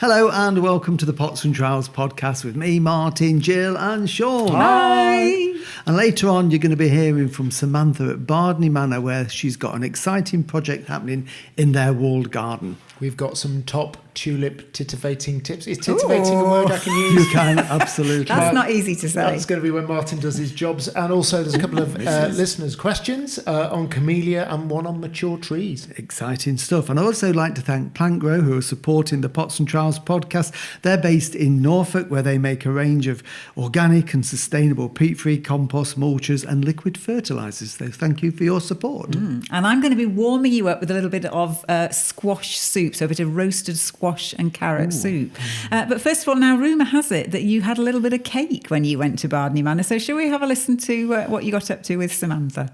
Hello and welcome to the Pots and Trowels podcast with me, Martin, Jill and Sean. Hi! And later on you're going to be hearing from Samantha at Bardney Manor, where she's got an exciting project happening in their walled garden. We've got some top tulip titivating tips. Is titivating a word I can use? You can, absolutely. That's not easy to say. That's going to be when Martin does his jobs. And also there's a couple of listeners' questions on camellia and one on mature trees. Exciting stuff. And I'd also like to thank Plant Grow, who are supporting the Pots and Trowels podcast. They're based in Norfolk, where they make a range of organic and sustainable peat-free compost, mulches and liquid fertilisers. So thank you for your support. And I'm going to be warming you up with a little bit of squash soup, so a bit of roasted squash and carrot soup. But first of all, now rumour has it that you had a little bit of cake when you went to Bardney Manor. So shall we have a listen to what you got up to with Samantha?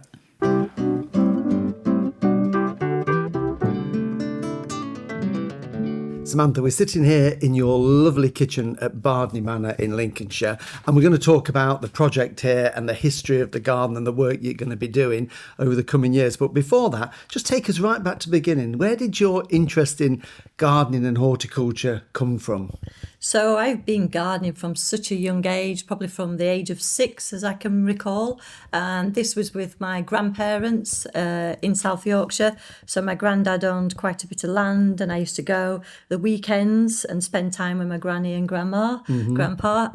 Samantha, we're sitting here in your lovely kitchen at Bardney Manor in Lincolnshire, and we're going to talk about the project here and the history of the garden and the work you're going to be doing over the coming years. But before that, just take us right back to the beginning. Where did your interest in gardening and horticulture come from? So I've been gardening from such a young age, probably from the age of 6, as I can recall. And this was with my grandparents in South Yorkshire. So my granddad owned quite a bit of land, and I used to go the weekends and spend time with my granny and grandpa.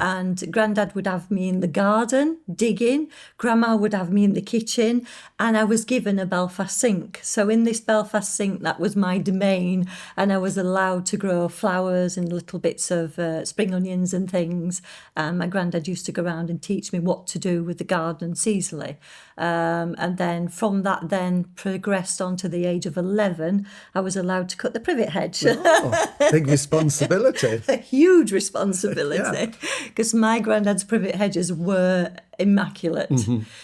And granddad would have me in the garden digging. Grandma would have me in the kitchen, and I was given a Belfast sink. So in this Belfast sink, that was my domain, and I was allowed to grow flowers and little bits of spring onions and things. My granddad used to go around and teach me what to do with the garden seasonally. And then from that then progressed on to the age of 11, I was allowed to cut the privet hedge. Oh, big responsibility. A huge responsibility, because my granddad's privet hedges were immaculate.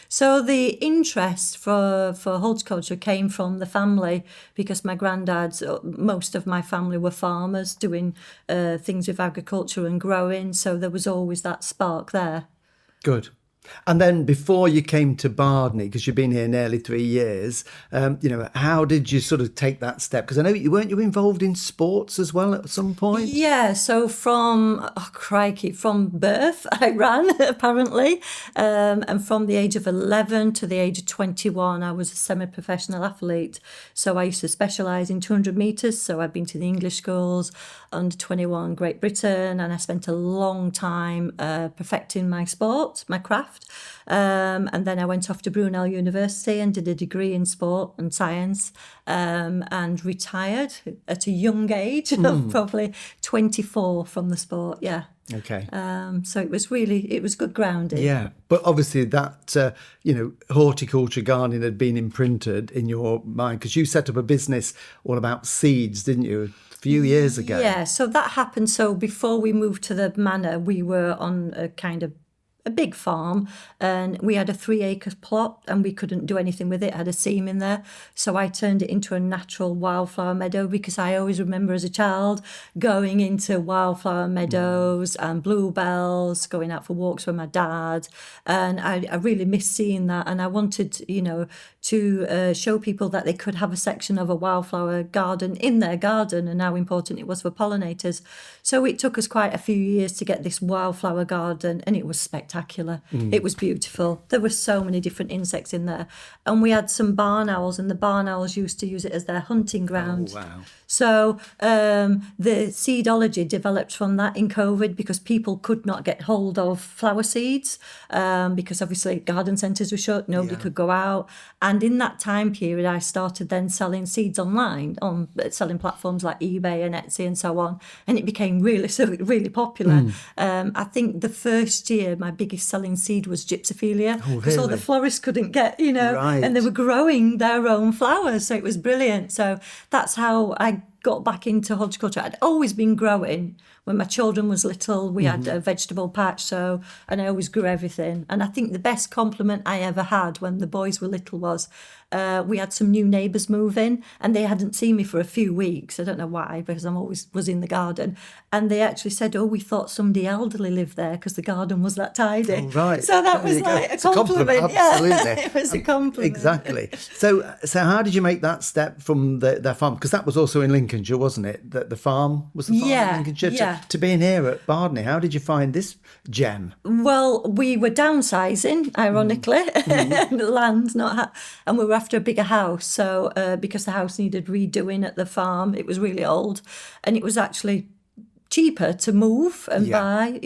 So the interest for horticulture came from the family, because my granddad's, most of my family were farmers doing things with agriculture and growing, so there was always that spark there. Good. And then before you came to Bardney, because you've been here nearly 3 years, how did you sort of take that step? Because I know weren't you involved in sports as well at some point? Yeah, so from birth I ran, apparently. And from the age of 11 to the age of 21, I was a semi-professional athlete. So I used to specialise in 200 metres. So I've been to the English schools, under 21 Great Britain, and I spent a long time perfecting my sport, my craft. And then I went off to Brunel University and did a degree in sport and science, and retired at a young age of probably 24 from the sport. Yeah. Okay. So it was good grounding. Yeah, but obviously that horticulture gardening had been imprinted in your mind, because you set up a business all about seeds, didn't you, a few years ago? Yeah. So that happened. So before we moved to the manor, we were on a kind of a big farm, and we had a 3-acre plot, and we couldn't do anything with it. It had a seam in there, so I turned it into a natural wildflower meadow, because I always remember as a child going into wildflower meadows and bluebells, going out for walks with my dad, and I really missed seeing that, and I wanted to show people that they could have a section of a wildflower garden in their garden, and how important it was for pollinators. So it took us quite a few years to get this wildflower garden, and it was spectacular. It was beautiful. There were so many different insects in there, and we had some barn owls, and the barn owls used to use it as their hunting ground. Oh, wow. So the seedology developed from that in COVID, because people could not get hold of flower seeds, because obviously garden centres were shut, nobody could go out. And in that time period, I started then selling seeds online on selling platforms like eBay and Etsy and so on. And it became really popular. I think the first year, my biggest selling seed was gypsophilia, because all the florists couldn't get, Right. and they were growing their own flowers. So it was brilliant. So that's how I got back into horticulture. I'd always been growing. When my children was little, we had a vegetable patch, and I always grew everything. And I think the best compliment I ever had when the boys were little was, we had some new neighbours move in, and they hadn't seen me for a few weeks. I don't know why, because I'm always was in the garden. And they actually said, we thought somebody elderly lived there, because the garden was that tidy. Oh, right. So that was like a compliment. Absolutely. Yeah, it was a compliment. Exactly. So how did you make that step from their farm? Because that was also in Lincoln. Lincolnshire, wasn't it? The farm was the farm Yeah, in Lincolnshire. yeah. To being here at Bardney, how did you find this gem? Well, we were downsizing, ironically, land, and we were after a bigger house. So because the house needed redoing at the farm, it was really old, and it was actually cheaper to move and buy,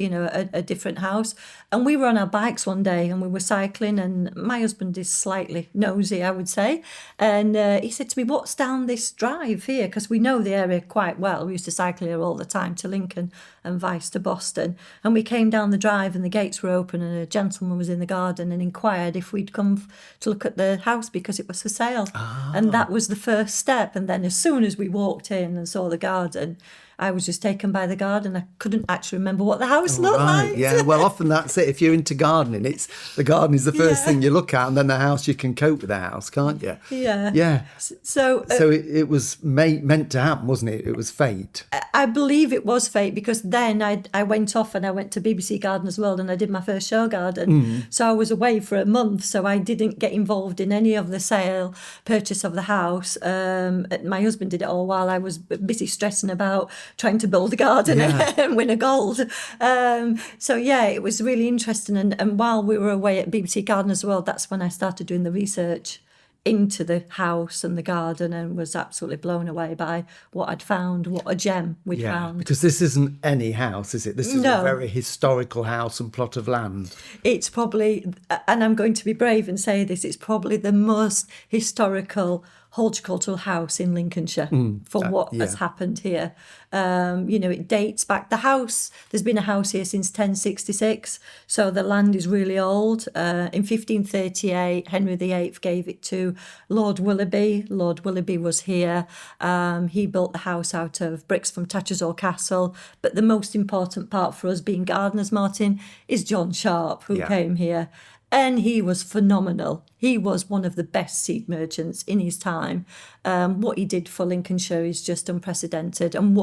a different house. And we were on our bikes one day and we were cycling, and my husband is slightly nosy, I would say. And he said to me, "What's down this drive here?" Because we know the area quite well. We used to cycle here all the time to Lincoln and vice to Boston. And we came down the drive and the gates were open and a gentleman was in the garden and inquired if we'd come to look at the house because it was for sale. And that was the first step. And then as soon as we walked in and saw the garden, I was just taken by the garden. I couldn't actually remember what the house looked like. Yeah, well, often that's it. If you're into gardening, the garden is the first thing you look at, and then the house, you can cope with the house, can't you? Yeah. Yeah. So it was meant to happen, wasn't it? It was fate. I believe it was fate, because then I went off and I went to BBC Gardeners World and I did my first show garden. So I was away for a month, so I didn't get involved in any of the purchase of the house. My husband did it all while I was busy stressing about trying to build a garden and win a gold. It was really interesting. And while we were away at BBC Gardeners World, that's when I started doing the research into the house and the garden, and was absolutely blown away by what I'd found, what a gem we'd found. Because this isn't any house, is it? This is a very historical house and plot of land. It's probably, and I'm going to be brave and say this, it's probably the most historical horticultural house in Lincolnshire for what has happened here. It dates back. The house, there's been a house here since 1066, so the land is really old. In 1538, Henry VIII gave it to Lord Willoughby. Lord Willoughby was here. He built the house out of bricks from Tattersall Castle. But the most important part for us being gardeners, Martin, is John Sharp, who came here. And he was phenomenal. He was one of the best seed merchants in his time. What he did for Lincolnshire is just unprecedented. And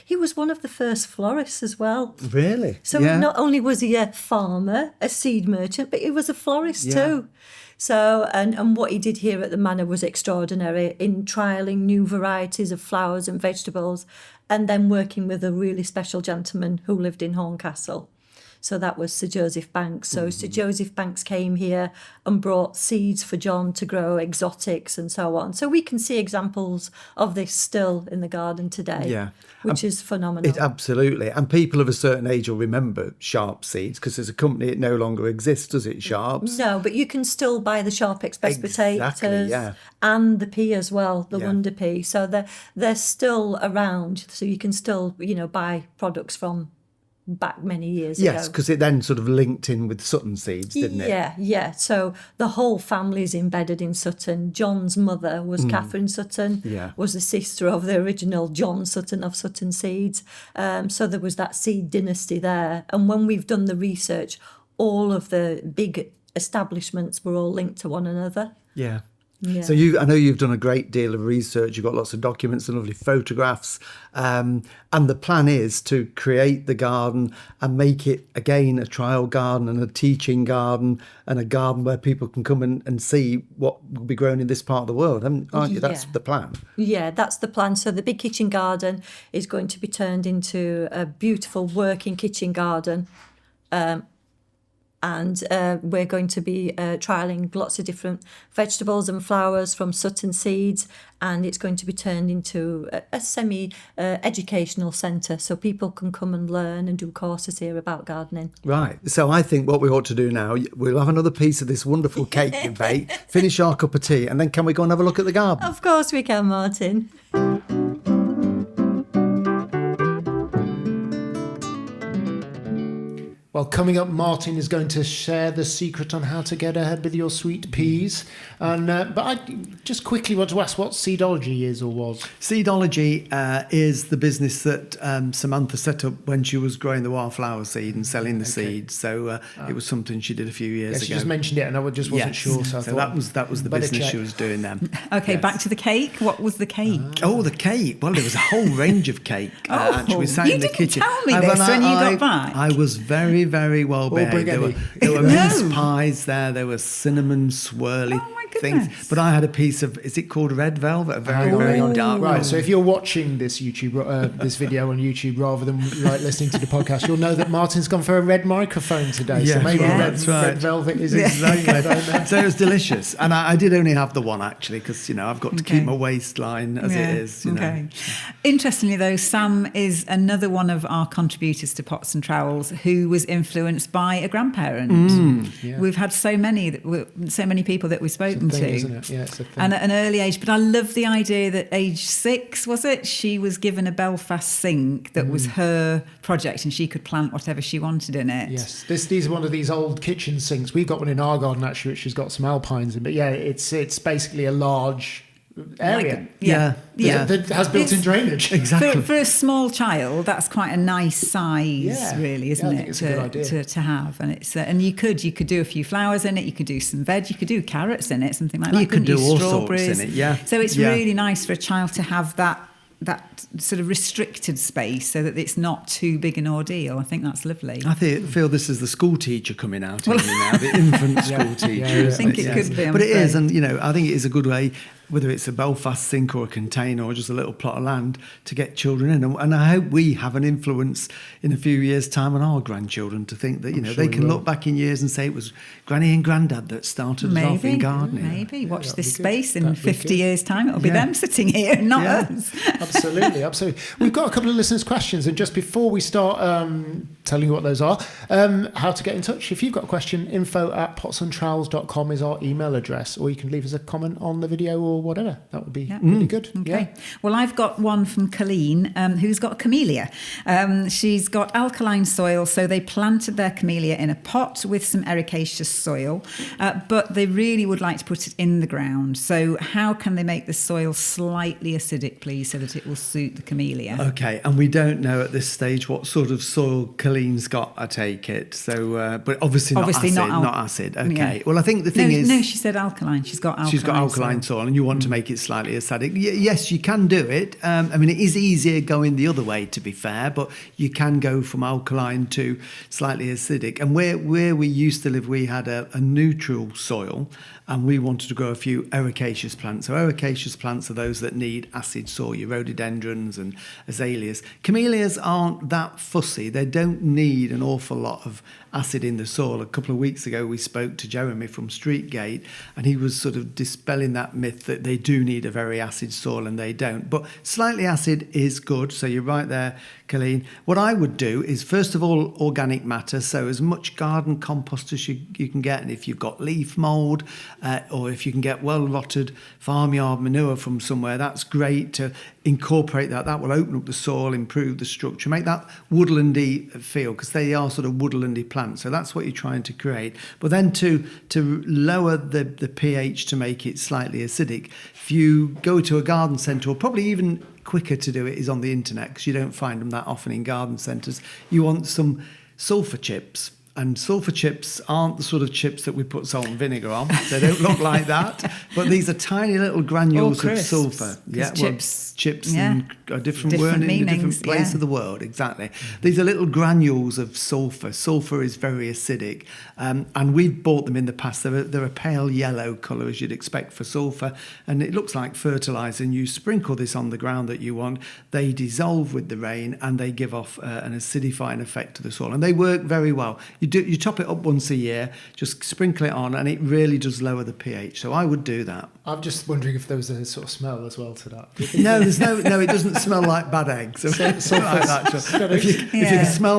he was one of the first florists as well. Really? So not only was he a farmer, a seed merchant, but he was a florist too. So, and what he did here at the manor was extraordinary in trialling new varieties of flowers and vegetables, and then working with a really special gentleman who lived in Horncastle. So that was Sir Joseph Banks. So Sir Joseph Banks came here and brought seeds for John to grow exotics and so on. So we can see examples of this still in the garden today, which is phenomenal. Absolutely. And people of a certain age will remember Sharp seeds, because as a company it no longer exists, does it, Sharps? No, but you can still buy the Sharp Express potatoes and the pea as well, the Wonder Pea. So they're still around. So you can still, buy products from back many years ago. Yes, because it then sort of linked in with Sutton seeds, didn't it? Yeah. So the whole family's embedded in Sutton. John's mother was Catherine Sutton, was the sister of the original John Sutton of Sutton Seeds. So there was that seed dynasty there. And when we've done the research, all of the big establishments were all linked to one another. Yeah. Yeah. So I know you've done a great deal of research. You've got lots of documents and lovely photographs. And the plan is to create the garden and make it, again, a trial garden and a teaching garden and a garden where people can come and see what will be grown in this part of the world, aren't you? That's the plan. Yeah, that's the plan. So the big kitchen garden is going to be turned into a beautiful working kitchen garden. And we're going to be trialling lots of different vegetables and flowers from Sutton Seeds, and it's going to be turned into a semi-educational centre, so people can come and learn and do courses here about gardening. Right. So I think what we ought to do now, we'll have another piece of this wonderful cake you bake, finish our cup of tea, and then can we go and have a look at the garden? Of course we can, Martin. Well, coming up, Martin is going to share the secret on how to get ahead with your sweet peas. And but I just quickly want to ask what Seedology is or was. Seedology is the business that Samantha set up when she was growing the wildflower seed and selling the seeds. So it was something she did a few years ago. She just mentioned it, and I just wasn't sure. So that was the business she was doing then. Okay, back to the cake. What was the cake? The cake. Well, there was a whole range of cake. Actually, we sat in the kitchen. You didn't tell me this when you got back. I was very, very well behaved. There were mince pies there. There was cinnamon swirly things. goodness. But I had a piece of, is it called red velvet? A very, very dark. Right, so if you're watching this this video on YouTube rather than listening to the podcast, you'll know that Martin's gone for a red microphone today. So maybe that's right. red velvet is Exactly. So it was delicious. And I did only have the one, actually, because, I've got to keep my waistline as it is. Interestingly, though, Sam is another one of our contributors to Pots and Trowels who was influenced by a grandparent. We've had so many people that we've spoken to. Isn't it? Yeah, it's a thing. And at an early age. But I love the idea that age 6, was it? She was given a Belfast sink that was her project and she could plant whatever she wanted in it. Yes, these are one of these old kitchen sinks. We've got one in our garden, actually, which has got some alpines in. But it's basically a large area. That has built-in drainage. Exactly. For a small child, that's quite a nice size, really, isn't I think it? it's a good idea. To have, and it's and you could do a few flowers in it. You could do some veg. You could do carrots in it, something like that. You could do all strawberries sorts in it. Yeah. So it's really nice for a child to have that sort of restricted space so that it's not too big an ordeal. I think that's lovely. I feel this is the school teacher coming out in me now, the infant school teacher. I think it could be. But it is, and I think it is a good way, whether it's a Belfast sink or a container or just a little plot of land, to get children in. And I hope we have an influence in a few years' time on our grandchildren to think that, they can look back in years and say it was Granny and Grandad that started us off in gardening. Maybe. Watch this space in 50 years' time. It'll be them sitting here, not us. Absolutely. We've got a couple of listeners' questions. And just before we start telling you what those are, how to get in touch. If you've got a question, info@potsandtrowels.com is our email address. Or you can leave us a comment on the video or whatever. That would be really good. Okay. Well, I've got one from Colleen, who's got a camellia. She's got alkaline soil, so they planted their camellia in a pot with some ericaceous soil, but they really would like to put it in the ground. So how can they make the soil slightly acidic, please, so that it will suit the camellia? Okay, and we don't know at this stage what sort of soil Colleen's got, I take it. So, but obviously not acid. Okay. Yeah. Well, I think the thing is... No, she said alkaline. She's got alkaline soil, and you want to make it slightly acidic. Yes, you can do it. It is easier going the other way, to be fair, but you can go from alkaline to slightly acidic. And where we used to live, we had a neutral soil, and we wanted to grow a few ericaceous plants. So ericaceous plants are those that need acid soil, your rhododendrons and azaleas. Camellias aren't that fussy. They don't need an awful lot of acid in the soil. A couple of weeks ago, we spoke to Jeremy from Streetgate, and he was sort of dispelling that myth that they do need a very acid soil, and they don't. But slightly acid is good, so you're right there, Colleen. What I would do is, first of all, organic matter, so as much garden compost as you can get, and if you've got leaf mould, or if you can get well-rotted farmyard manure from somewhere, that's great to incorporate that. That will open up the soil, improve the structure, make that woodlandy feel, because they are sort of woodlandy plants. So that's what you're trying to create. But then to lower the pH to make it slightly acidic, if you go to a garden centre, or probably even quicker to do it is on the internet, because you don't find them that often in garden centres, you want some sulphur chips. And sulphur chips aren't the sort of chips that we put salt and vinegar on. They don't look like that. But these are tiny little granules of sulphur. Chips in a different word in a different place of the world. Exactly. These are little granules of sulphur. Sulphur is very acidic. And we've bought them in the past. They're a pale yellow colour, as you'd expect for sulphur. And it looks like fertiliser. And you sprinkle this on the ground that you want. They dissolve with the rain, and they give off an acidifying effect to the soil. And they work very well. You top it up once a year, just sprinkle it on, and it really does lower the pH. So I would do that. I'm just wondering if there was a sort of smell as well to that. No, it doesn't smell like bad eggs. If you can smell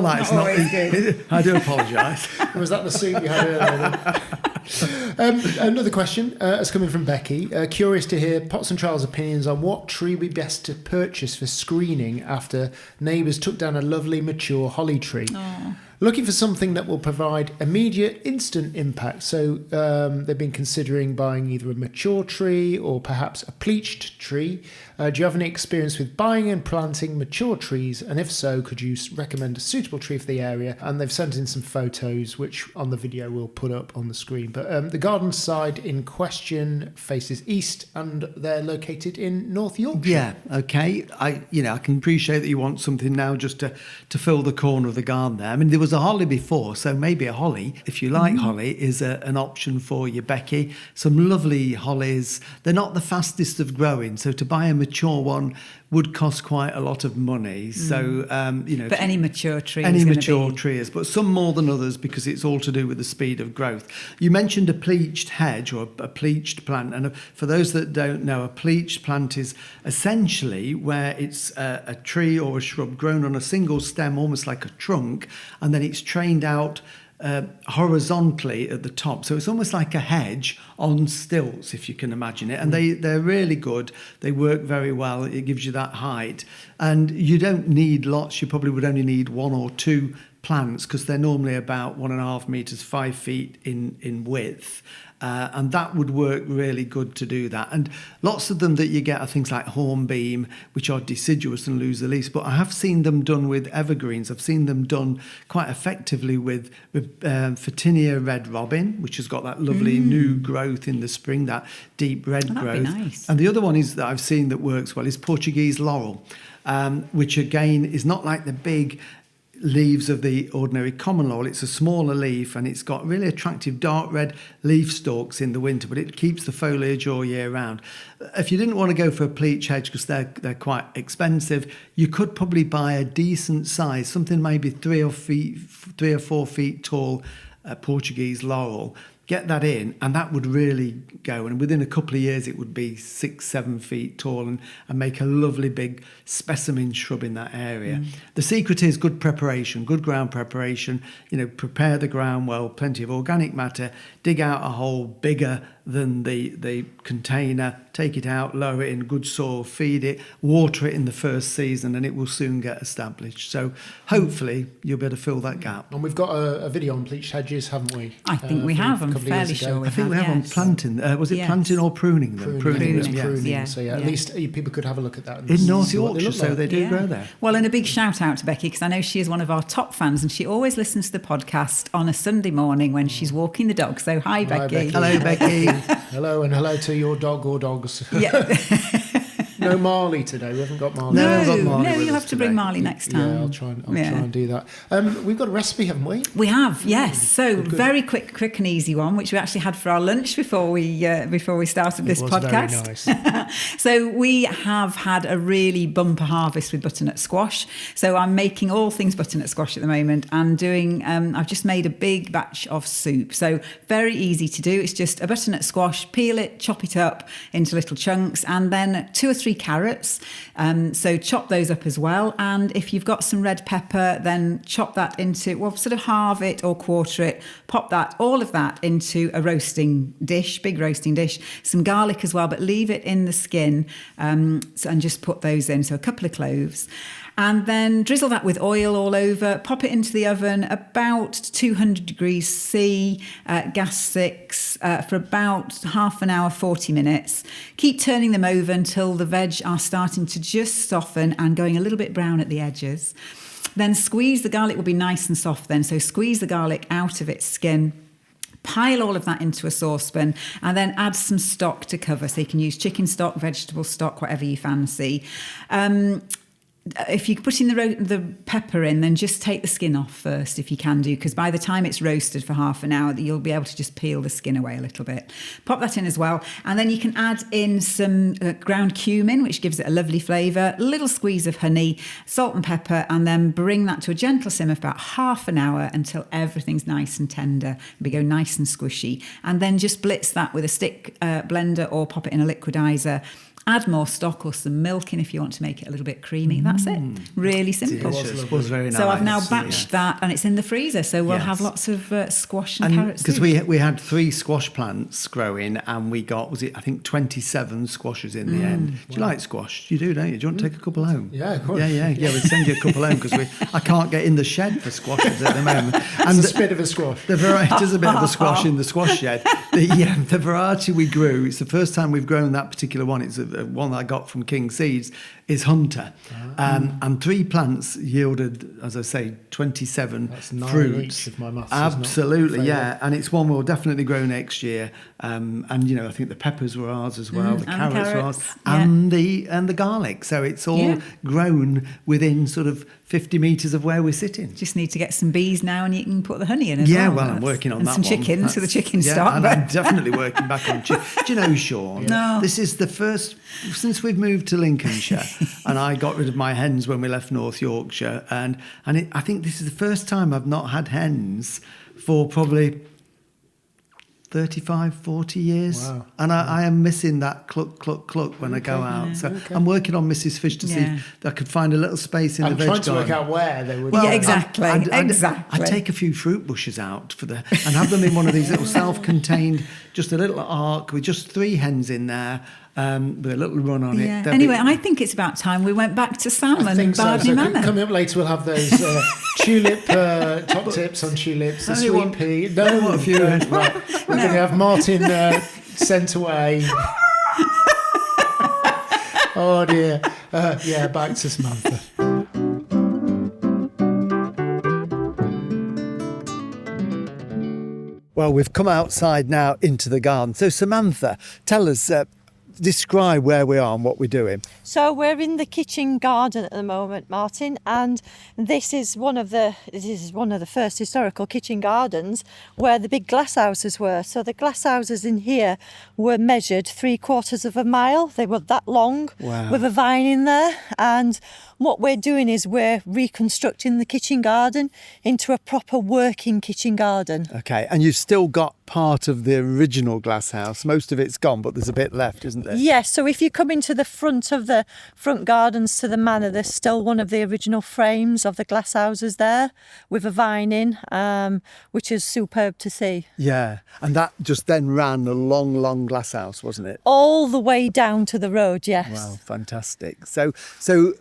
that, it's not. I do apologise. Was that the soup you had earlier? Another question is coming from Becky. Curious to hear Pots and Trowels' opinions on what tree would be best to purchase for screening after neighbours took down a lovely mature holly tree. Aww. Looking for something that will provide immediate, instant impact. So they've been considering buying either a mature tree or perhaps a pleached tree. Do you have any experience with buying and planting mature trees? And if so, could you recommend a suitable tree for the area? And they've sent in some photos, which on the video we'll put up on the screen. But the garden side in question faces east, and they're located in North Yorkshire. Yeah, okay. I can appreciate that you want something now just to fill the corner of the garden there. I mean, there was a holly before, so maybe a holly, if you like holly, is an option for you, Becky. Some lovely hollies. They're not the fastest of growing, so to buy a mature one would cost quite a lot of money. So, But any mature tree any is gonna mature be... trees, but some more than others because it's all to do with the speed of growth. You mentioned a pleached hedge or a pleached plant, and for those that don't know, a pleached plant is essentially where it's a tree or a shrub grown on a single stem, almost like a trunk, and then it's trained out horizontally at the top. So it's almost like a hedge on stilts, if you can imagine it. And they're really good. They work very well. It gives you that height. And you don't need lots. You probably would only need 1 or 2 plants because they're normally about 1.5 meters, 5 feet in width. And that would work really good to do that. And lots of them that you get are things like hornbeam, which are deciduous and lose the leaves. But I have seen them done with evergreens. I've seen them done quite effectively with Photinia red robin, which has got that lovely new growth in the spring, that deep red growth. That'd be nice. And the other one is that I've seen that works well is Portuguese laurel, which again is not like the big leaves of the ordinary common laurel. It's a smaller leaf and it's got really attractive dark red leaf stalks in the winter, but it keeps the foliage all year round. If you didn't want to go for a pleach hedge because they're quite expensive, you could probably buy a decent size, something maybe 3 or 4 feet tall Portuguese laurel. Get that in, and that would really go. And within a couple of years, it would be 6-7 feet tall and make a lovely big specimen shrub in that area. The secret is good preparation, good ground preparation. Prepare the ground well, plenty of organic matter. Dig out a hole bigger than the container. Take it out, lower it in good soil, feed it, water it in the first season, and it will soon get established. So hopefully you'll be able to fill that gap. And we've got a video on pleached hedges, haven't we? I think we have. I'm fairly sure we have. I think we have on planting. Was it Yes. planting or pruning them? Pruning. Yeah. So at least people could have a look at that. And In North see what they Yorkshire, look so like. they do grow there. Well, and a big shout out to Becky because I know she is one of our top fans and she always listens to the podcast on a Sunday morning when she's walking the dog. So hi, Becky. Hello, Becky. Hello, and hello to your dog or dogs. Yeah. No Marley today. We haven't got Marley. No, we've got Marley with you'll us have to bring today. Marley next time. Yeah, I'll try and do that. We've got a recipe, haven't we? We have, yes. So very quick and easy one, which we actually had for our lunch before we started this It was podcast. very nice. So we have had a really bumper harvest with butternut squash. So I'm making all things butternut squash at the moment and doing. I've just made a big batch of soup. So very easy to do. It's just a butternut squash, peel it, chop it up into little chunks, and then 2 or 3 carrots. So chop those up as well. And if you've got some red pepper, then chop that into, sort of halve it or quarter it, pop all of that into a big roasting dish, some garlic as well, but leave it in the skin and just put those in. So a couple of cloves. And then drizzle that with oil all over, pop it into the oven about 200 degrees C, gas 6, for about half an hour, 40 minutes. Keep turning them over until the veg are starting to just soften and going a little bit brown at the edges. Then squeeze the garlic, will be nice and soft then, so squeeze the garlic out of its skin. Pile all of that into a saucepan and then add some stock to cover. So you can use chicken stock, vegetable stock, whatever you fancy. If you're putting the pepper in, then just take the skin off first if you can do, because by the time it's roasted for half an hour, you'll be able to just peel the skin away a little bit. Pop that in as well. And then you can add in some ground cumin, which gives it a lovely flavour, a little squeeze of honey, salt and pepper, and then bring that to a gentle simmer for about half an hour until everything's nice and tender and go nice and squishy. And then just blitz that with a stick blender or pop it in a liquidizer. Add more stock or some milk in if you want to make it a little bit creamy. That's it. Really simple. Delicious. Was very nice. So I've now batched that and it's in the freezer. So we'll have lots of squash and carrots. Because we had 3 squash plants growing and we got, 27 squashes in the end. Do you like squash? You do, don't you? Do you want to take a couple home? Yeah, of course. Yeah, we'll send you a couple home because I can't get in the shed for squashes at the moment. And It's a bit of a squash. The variety is a bit of a squash in the squash shed. The variety we grew, it's the first time we've grown that particular one. It's one that I got from King Seeds, is Hunter. And 3 plants yielded, as I say, 27 That's 9 fruits. each if my maths Absolutely, is not yeah. And it's one we'll definitely grow next year. And I think the peppers were ours as well, the carrots were ours, and the garlic. So it's all grown within sort of 50 metres of where we're sitting. Just need to get some bees now, and you can put the honey in as Yeah, well. well, I'm working on and that some one. chickens for the chicken stock. And I'm definitely working back on chicken. Do you know, Sean? No. This is the first, since we've moved to Lincolnshire, and I got rid of my hens when we left North Yorkshire, and I think this is the first time I've not had hens for probably 35, 40 years. Wow. And I am missing that cluck, cluck, cluck when I go out. So I'm working on Mrs. Fish to see if I could find a little space in the veg I'm trying to garden. work out where they would. Yeah, exactly. Exactly. I'd take a few fruit bushes out and have them in one of these little self-contained, just a little ark with just 3 hens in there, with a little run on Yeah. it. Anyway, I think it's about time we went back to salmon I and think so. Bardney Manor. Coming up later, we'll have those tulip top tips on tulips, the Only sweet one- pea. only want a few. Right. We're going to have Martin sent away. Oh dear. Yeah, back to Samantha. Well, we've come outside now into the garden. So, Samantha, tell us, describe where we are and what we're doing. So we're in the kitchen garden at the moment, Martin, and this is one of the first historical kitchen gardens where the big glass houses were. So the glass houses in here were measured 3/4 of a mile. They were that long. Wow. With a vine in there. And what we're doing is we're reconstructing the kitchen garden into a proper working kitchen garden. Okay, and you've still got part of the original glass house. Most of it's gone, but there's a bit left, isn't there? Yes, so if you come into the front of the front gardens to the manor, there's still one of the original frames of the glass houses there with a vine in, which is superb to see. Yeah, and that just then ran a long, long glass house, wasn't it? All the way down to the road, yes. Wow, fantastic. So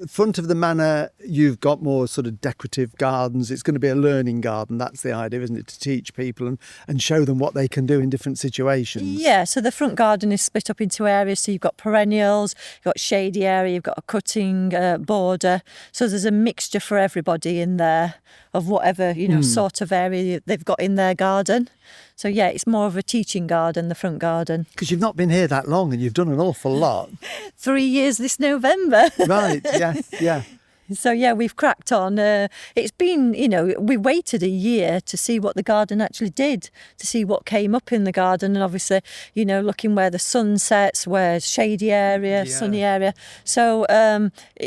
front of the manor, you've got more sort of decorative gardens. It's going to be a learning garden. That's the idea, isn't it? To teach people and show them what they can do in different situations. Yeah, so the front garden is split up into areas. So you've got perennials, you've got shady area, you've got a cutting border. So there's a mixture for everybody in there of whatever, sort of area they've got in their garden. So yeah, it's more of a teaching garden, the front garden. Because you've not been here that long and you've done an awful lot. 3 years this November. Right, yes, yeah. So yeah, we've cracked on. It's been, we waited a year to see what the garden actually did, to see what came up in the garden, and obviously, looking where the sun sets, where shady area, sunny area. So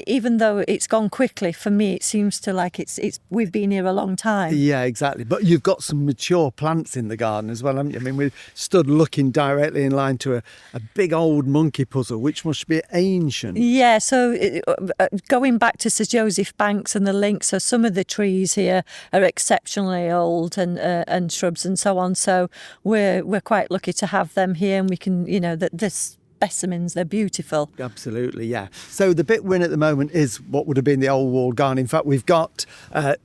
even though it's gone quickly, for me, it seems to like it's we've been here a long time. Yeah, exactly. But you've got some mature plants in the garden as well, haven't you? I mean, we stood looking directly in line to a big old monkey puzzle, which must be ancient. Yeah, so going back to Sir Joseph Banks and the link, so some of the trees here are exceptionally old and shrubs and so on. So we're quite lucky to have them here, and we can, the specimens, they're beautiful. Absolutely, yeah. So the bit we're in at the moment is what would have been the old wall garden. In fact, we've got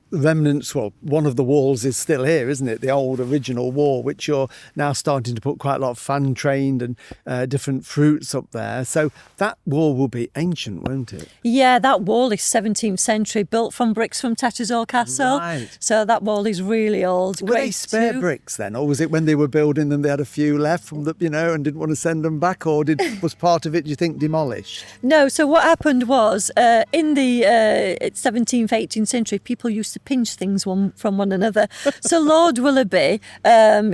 remnants. Well, one of the walls is still here, isn't it? The old original wall, which you're now starting to put quite a lot of fan trained and different fruits up there. So that wall will be ancient, won't it? Yeah, that wall is 17th century, built from bricks from Tattersall Castle. Right. So that wall is really old. Were they spare bricks then, or was it when they were building them they had a few left from the, and didn't want to send them back, or was part of it, do you think, demolished? No, so what happened was in the 17th, 18th century, people used to pinch things from one another. So Lord Willoughby,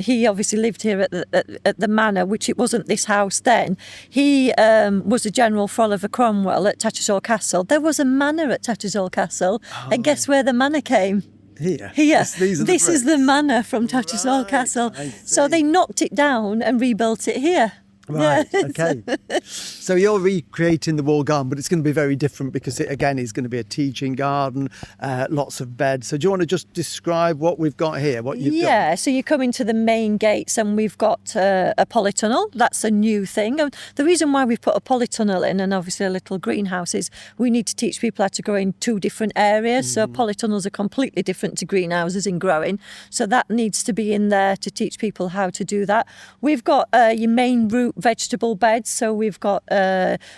he obviously lived here at the manor, which it wasn't this house then. He was a general for Oliver Cromwell at Tattersall Castle. There was a manor at Tattersall Castle, and guess where the manor came? Here. This is the manor from Tattersall Castle. So they knocked it down and rebuilt it here. Right, okay. So you're recreating the wall garden, but it's going to be very different because it, again, is going to be a teaching garden, lots of beds. So do you want to just describe what we've got here, what you've done? Yeah, so you come into the main gates and we've got a polytunnel. That's a new thing. And the reason why we've put a polytunnel in, and obviously a little greenhouse, is we need to teach people how to grow in 2 different areas. So polytunnels are completely different to greenhouses in growing. So that needs to be in there to teach people how to do that. We've got your main root vegetable beds, so we've got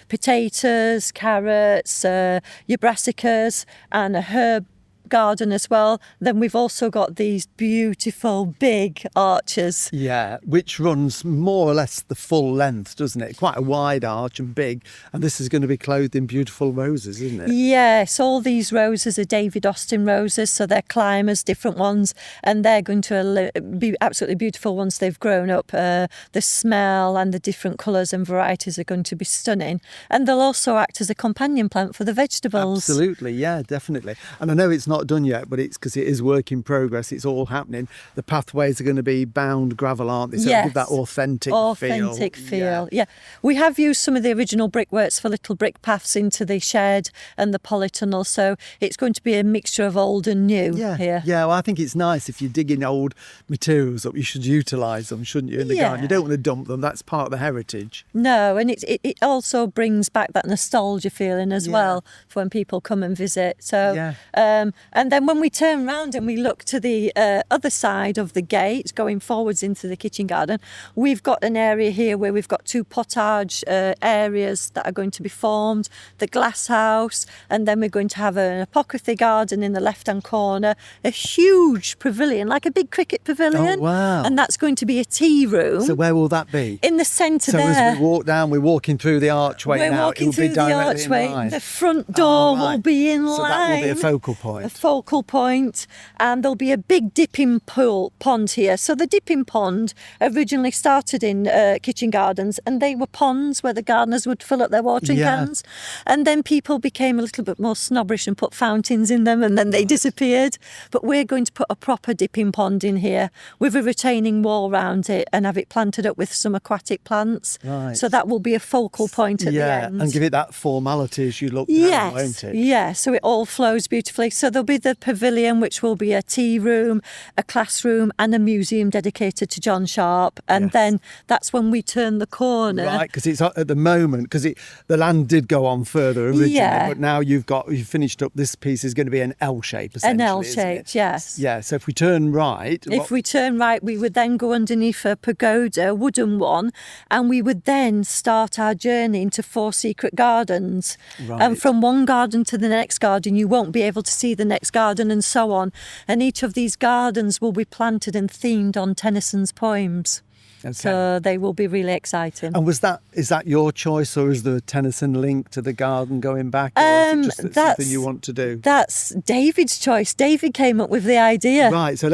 potatoes, carrots, your brassicas, and a herb garden as well, then we've also got these beautiful big arches. Yeah, which runs more or less the full length, doesn't it? Quite a wide arch and big. And this is going to be clothed in beautiful roses, isn't it? Yes, all these roses are David Austin roses, so they're climbers, different ones, and they're going to be absolutely beautiful once they've grown up. The smell and the different colours and varieties are going to be stunning. And they'll also act as a companion plant for the vegetables. Absolutely, yeah, definitely. And I know it's not done yet, but it's because it is work in progress. It's all happening. The pathways are going to be bound gravel, aren't they? So Yes. give that authentic feel. Yeah. We have used some of the original brickworks for little brick paths into the shed and the polytunnel, so it's going to be a mixture of old and new here. Yeah, well, I think it's nice if you're digging old materials up, you should utilise them, shouldn't you, in the garden? You don't want to dump them, that's part of the heritage. No, and it also brings back that nostalgia feeling as well for when people come and visit. So, and then when we turn round and we look to the other side of the gate, going forwards into the kitchen garden, we've got an area here where we've got 2 pottage areas that are going to be formed, the glass house, and then we're going to have an apothecary garden in the left-hand corner, a huge pavilion, like a big cricket pavilion. Oh, wow. And that's going to be a tea room. So where will that be? In the centre so there. As we walk down, we're walking through the archway We're now. walking through the archway. The front door will be in line. So that will be a focal point. A focal point, and there'll be a big dipping pond here. So the dipping pond originally started in kitchen gardens, and they were ponds where the gardeners would fill up their watering cans. And then people became a little bit more snobbish and put fountains in them, and then they disappeared. But we're going to put a proper dipping pond in here with a retaining wall round it and have it planted up with some aquatic plants. Right. So that will be a focal point at the end. And give it that formality as you look down, won't it? Yeah, so it all flows beautifully. So there'll be the pavilion, which will be a tea room, a classroom, and a museum dedicated to John Sharp. And then that's when we turn the corner. Right, because it's at the moment, because the land did go on further originally, but now you've finished up, this piece is going to be an L shape, essentially. An L shape, yes. Yeah, so if we turn right... we turn right, we would then go underneath a pagoda, a wooden one, and we would then start our journey into 4 secret gardens. Right. And from one garden to the next garden, you won't be able to see the next garden, and so on. And each of these gardens will be planted and themed on Tennyson's poems. Okay. So they will be really exciting. And is that your choice, or is the Tennyson link to the garden going back, or is it just something you want to do? That's David's choice. David came up with the idea. Right, so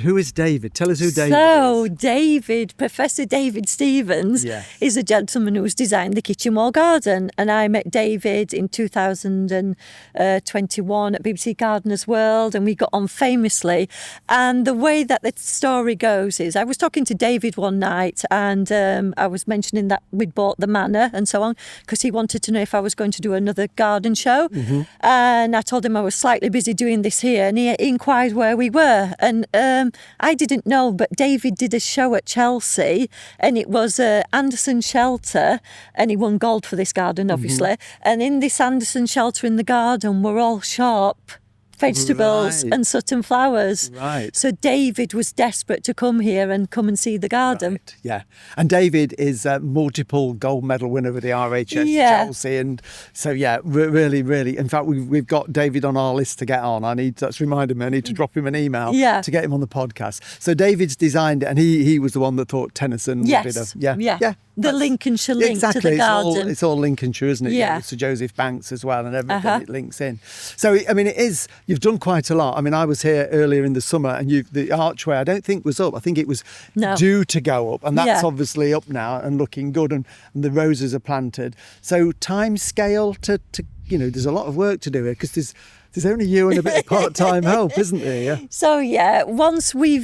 who is David? Tell us who David is. So David, Professor David Stevens, is a gentleman who's designed the kitchen wall garden, and I met David in 2021 at BBC Gardeners World, and we got on famously. And the way that the story goes is, I was talking to David one night, and I was mentioning that we'd bought the manor and so on, because he wanted to know if I was going to do another garden show. Mm-hmm. And I told him I was slightly busy doing this here, and he inquired where we were. And I didn't know, but David did a show at Chelsea, and it was Anderson Shelter, and he won gold for this garden, obviously. Mm-hmm. And in this Anderson Shelter in the garden were all sharp vegetables and Sutton flowers. Right. So David was desperate to come here and come and see the garden. Right. Yeah. And David is a multiple gold medal winner with the RHS Chelsea. And so, really, really. In fact, we've got David on our list to get on. That's reminded me, I need to drop him an email to get him on the podcast. So David's designed it, and he was the one that thought Tennyson would be the... The Lincolnshire link to the garden. It's all Lincolnshire, isn't it? Yeah. Sir Joseph Banks as well, and everything it links in. So, I mean, you've done quite a lot. I mean, I was here earlier in the summer, and the archway, I don't think was up. I think it was due to go up, and that's obviously up now and looking good, and the roses are planted. So time scale to there's a lot of work to do here, because there's only you and a bit of part-time help, isn't there? Yeah. So once we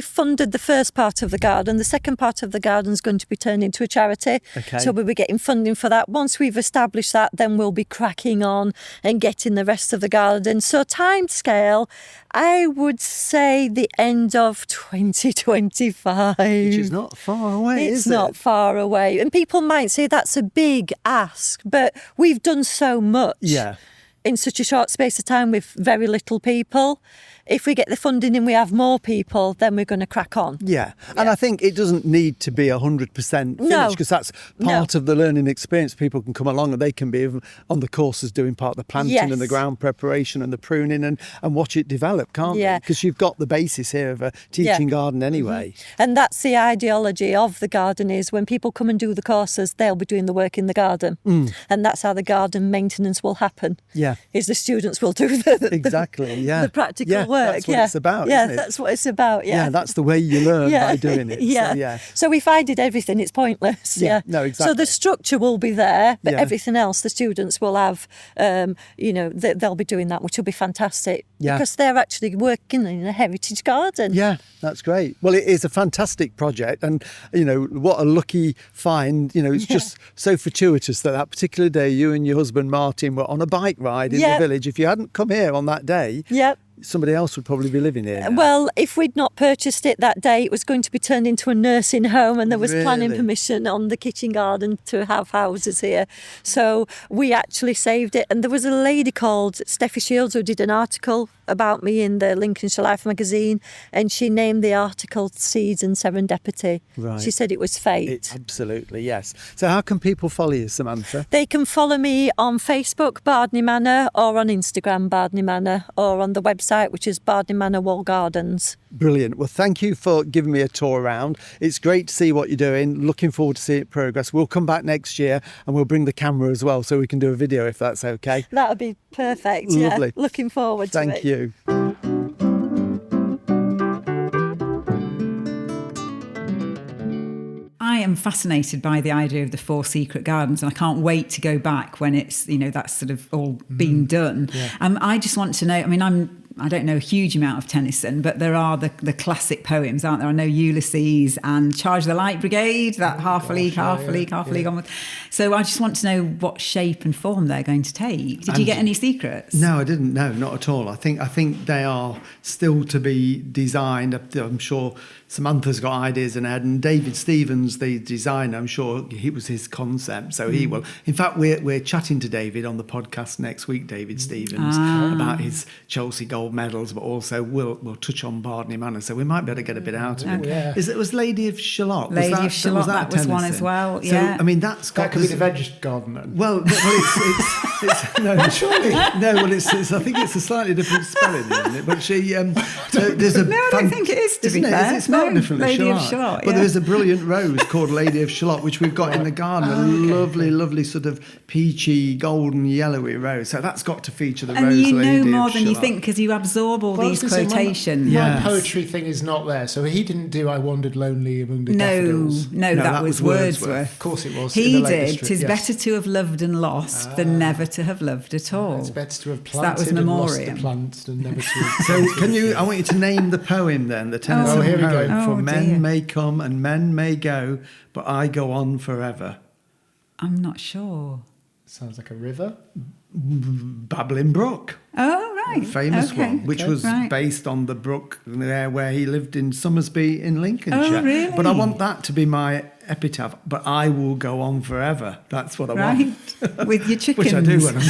funded the first part of the garden, the second part of the garden is going to be turned into a charity. Okay. So we'll be getting funding for that. Once we've established that, then we'll be cracking on and getting the rest of the garden. So time scale, I would say the end of 2025. Which is not far away, is it? It's not far away. And people might say that's a big ask, but we've done so much. Yeah. in such a short space of time with very little people. If we get the funding and we have more people, then we're going to crack on. Yeah. And I think it doesn't need to be 100% finished, because that's part of the learning experience. People can come along and they can be on the courses doing part of the planting and the ground preparation and the pruning and watch it develop, can't they? Because you've got the basis here of a teaching garden anyway. And that's the ideology of the garden, is when people come and do the courses, they'll be doing the work in the garden. And that's how the garden maintenance will happen. Yeah. Is the students will do the the practical work. That's what it's about, yeah, isn't it? that's what it's about, yeah. Yeah, that's the way you learn by doing it. So if I did everything, it's pointless. No, exactly. So the structure will be there, but everything else the students will have, they'll be doing that, which will be fantastic. Yeah. Because they're actually working in a heritage garden. Yeah, that's great. Well, it is a fantastic project, and, what a lucky find. It's just so fortuitous that particular day you and your husband Martin were on a bike ride in the village. If you hadn't come here on that day, somebody else would probably be living here now. Well, if we'd not purchased it that day, it was going to be turned into a nursing home, and there was planning permission on the kitchen garden to have houses here. So we actually saved it. And there was a lady called Steffi Shields who did an article about me in the Lincolnshire Life magazine, and she named the article Seeds and Serendipity. Right. She said it was fate. Absolutely, yes. So how can people follow you, Samantha? They can follow me on Facebook, Bardney Manor, or on Instagram, Bardney Manor, or on the website, which is Bardney Manor Wall Gardens. Brilliant. Well, thank you for giving me a tour around. It's great to see what you're doing. Looking forward to seeing it progress. We'll come back next year and we'll bring the camera as well, so we can do a video if that's okay. That would be perfect. Lovely. Yeah. Looking forward to it. Thank you. I am fascinated by the idea of the 4 secret gardens, and I can't wait to go back when it's, that's sort of all been done. I just want to know, I don't know a huge amount of Tennyson, but there are the classic poems, aren't there? I know Ulysses and Charge the Light Brigade, that half a league onward. So I just want to know what shape and form they're going to take. Did you get any secrets? No, I didn't. No, not at all. I think they are still to be designed. I'm sure Samantha's got ideas in her head, and David Stevens, the designer, I'm sure it was his concept, so he will. In fact, we're chatting to David on the podcast next week, David Stevens, about his Chelsea gold medals, but also we'll touch on Bardney Manor, so we might be able to get a bit out of it. Yeah. It was Lady of Shalott. Lady of Shalott, that was one as well. Yeah. So, that's got... That could be the veg garden then. Well, it's no, surely. No, well, it's I think it's a slightly different spelling, isn't it? But there's a... No, I don't think it is, to be fair. It's spelled differently, Lady of Shalott, but there's a brilliant rose called Lady of Shalott, which we've got in the garden. Lovely sort of peachy, golden, yellowy rose. So that's got to feature the rose Lady of Shalott. And you know more than you Shalott. think, because you absorb all these quotations. My poetry thing is not there. So he didn't do I Wandered Lonely Among the Daffodils. No, that was Wordsworth. Of course it was. He did. "'Tis better to have loved and lost than never to have loved at all." It's better to have So that was planted and lost Memoriam. the plants than never to have... So I want you to name the poem then, the Tennyson here we go. poem. For Oh, men dear. may come and men may go, but I go on forever. I'm not sure. Sounds like a river. Babbling Brook. Oh, right. A famous Okay. one, which was Right. based on the brook there where he lived in Somersby in Lincolnshire. Oh, really? But I want that to be my epitaph. But I will go on forever. That's what I want. Right. With your chickens. Which I do when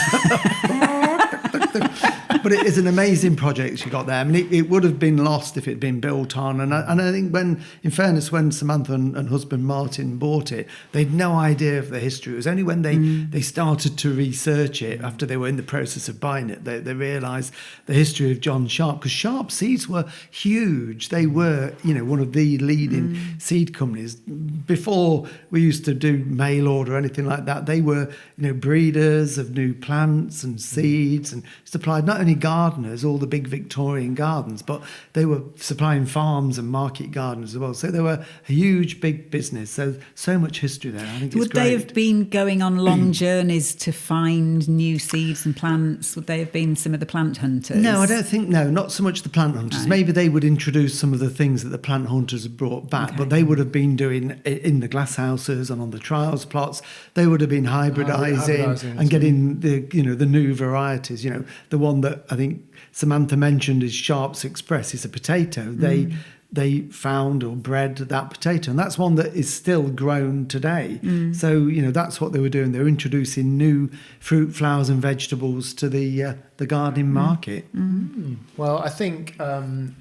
But it is an amazing project you got there. I mean, it would have been lost if it had been built on. And I think in fairness, when Samantha and husband Martin bought it, they had no idea of the history. It was only when they started to research it, after they were in the process of buying it, they realised the history of John Sharp, because Sharp Seeds were huge. They were, one of the leading seed companies. Before we used to do mail order or anything like that, they were, breeders of new plants and seeds, and supplied not only gardeners, all the big Victorian gardens, but they were supplying farms and market gardens as well. So they were a huge, big business. So much history there. I think it's Would great. they have been going on long journeys to find new seeds and plants? Would they have been some of the plant hunters? No, I don't think, not so much the plant hunters. Right. Maybe they would introduce some of the things that the plant hunters have brought back, but they would have been doing in the glass houses and on the trials plots. They would have been hybridising and getting the new varieties. The one that I think Samantha mentioned is Sharp's Express. It's a potato. they found or bred that potato. And that's one that is still grown today. So, that's what they were doing. They were introducing new fruit, flowers and vegetables to the gardening market. Well, I think I'm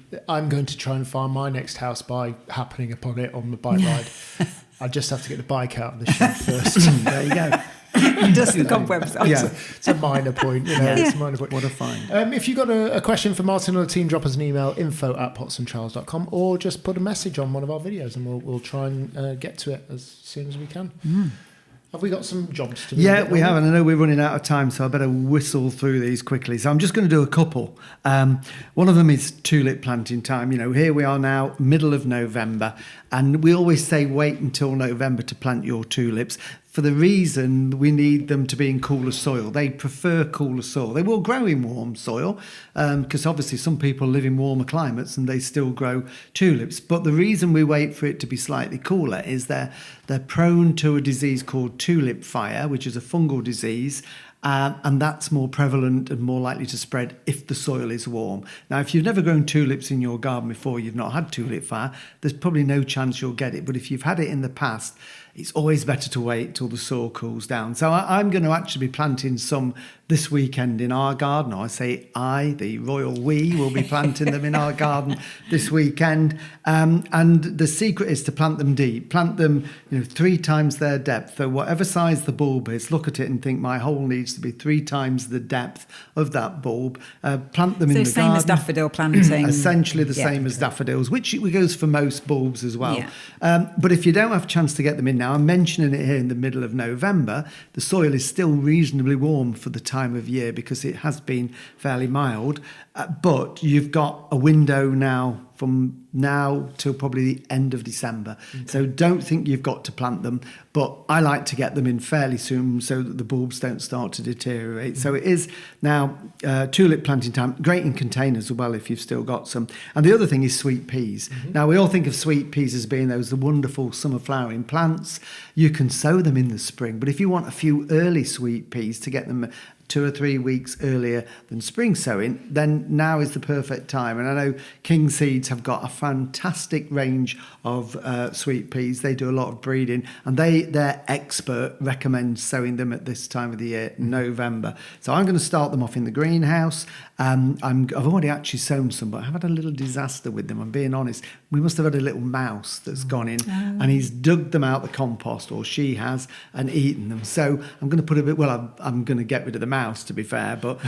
going to try and find my next house by happening upon it on the bike ride. I just have to get the bike out of the shed first. There you go. Dust the cobwebs off. Yeah. It's a minor point. It's a minor point. What a find. If you've got a question for Martin or the team, drop us an email, info@potsandtrowels.com, or just put a message on one of our videos and we'll try and get to it as soon as we can. Have we got some jobs to do? Yeah, we have, and I know we're running out of time, so I better whistle through these quickly. So I'm just going to do a couple. One of them is tulip planting time. Here we are now, middle of November, and we always say wait until November to plant your tulips, for the reason we need them to be in cooler soil. They prefer cooler soil. They will grow in warm soil, because obviously some people live in warmer climates and they still grow tulips. But the reason we wait for it to be slightly cooler is they're prone to a disease called tulip fire, which is a fungal disease. And that's more prevalent and more likely to spread if the soil is warm. Now, if you've never grown tulips in your garden before, you've not had tulip fire, there's probably no chance you'll get it. But if you've had it in the past, it's always better to wait till the soil cools down. So I'm going to actually be planting some this weekend in our garden. Or I say the royal we, will be planting them in our garden this weekend. And the secret is to plant them deep. Plant them 3 times their depth. So whatever size the bulb is, look at it and think my hole needs to be 3 times the depth of that bulb. Plant them in the garden. So same as daffodil planting. Essentially the same as daffodils, which goes for most bulbs as well. Yeah. But if you don't have a chance to get them in now, I'm mentioning it here in the middle of November, the soil is still reasonably warm for the time of year because it has been fairly mild. But you've got a window now from now till probably the end of December. Okay. So don't think you've got to plant them, but I like to get them in fairly soon so that the bulbs don't start to deteriorate. So it is now tulip planting time, great in containers as well if you've still got some. And the other thing is sweet peas. Now we all think of sweet peas as being the wonderful summer flowering plants. You can sow them in the spring, but if you want a few early sweet peas to get them 2 or 3 weeks earlier than spring sowing, then now is the perfect time. And I know King Seeds have got a fantastic range of sweet peas. They do a lot of breeding, and their expert recommends sowing them at this time of the year, November. So I'm going to start them off in the greenhouse. I've already actually sown some, but I've had a little disaster with them. I'm being honest. We must have had a little mouse that's gone in and he's dug them out the compost, or she has, and eaten them. So I'm going to put a bit. Well, I'm going to get rid of the mouse, to be fair, but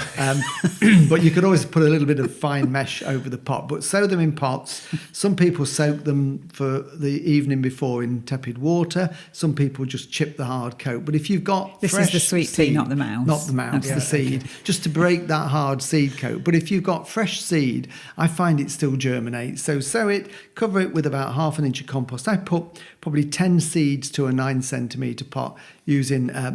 but you could always put a little bit of fine mesh over the pot. But sow them in pots. Some people soak them for the evening before in tepid water. Some people just chip the hard coat. But if you've got this fresh is the sweet seed, pea, not the mouse. Not the mouse, the seed, just to break that hard seed coat. But if you've got fresh seed, I find it still germinates. So sow it, cover it with about 1/2 inch of compost. I put probably 10 seeds to a 9 centimetre pot using a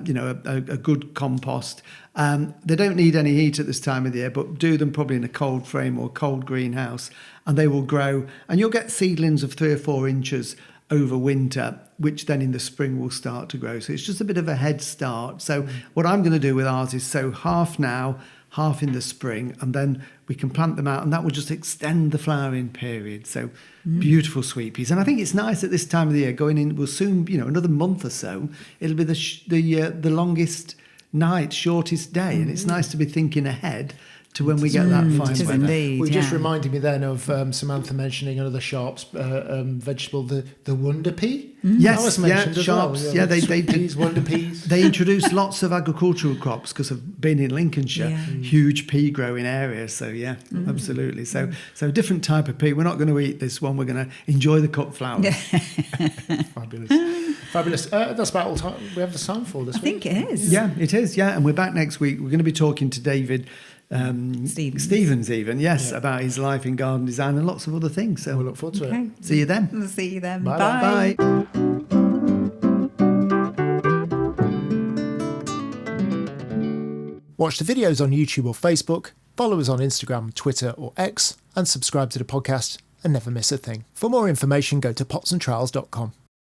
good compost. They don't need any heat at this time of the year, but do them probably in a cold frame or cold greenhouse, and they will grow. And you'll get seedlings of 3 or 4 inches over winter, which then in the spring will start to grow. So it's just a bit of a head start. So what I'm going to do with ours is sow half now, half in the spring, and then we can plant them out, and that will just extend the flowering period. So beautiful sweet peas. And I think it's nice at this time of the year, going in, we'll soon, another month or so, it'll be the longest night, shortest day, and it's nice to be thinking ahead to when we get that fine weather. Indeed, Well, just reminded me then of Samantha mentioning another sharp's vegetable, the wonder pea. Yes, that was mentioned as sharps. well. Yeah, they peas, wonder peas. They introduced lots of agricultural crops because of being in Lincolnshire, huge pea growing areas. So yeah, absolutely. So different type of pea. We're not going to eat this one. We're going to enjoy the cut flowers. Fabulous. That's about all time we have the time for this week. I think it is. Yeah, it is. Yeah, and we're back next week. We're going to be talking to David Stevens about his life in garden design and lots of other things. So we'll look forward to it. See you then. We'll see you then. Bye. Bye. Watch the videos on YouTube or Facebook, follow us on Instagram, Twitter or X, and subscribe to the podcast and never miss a thing. For more information, go to potsandtrowels.com.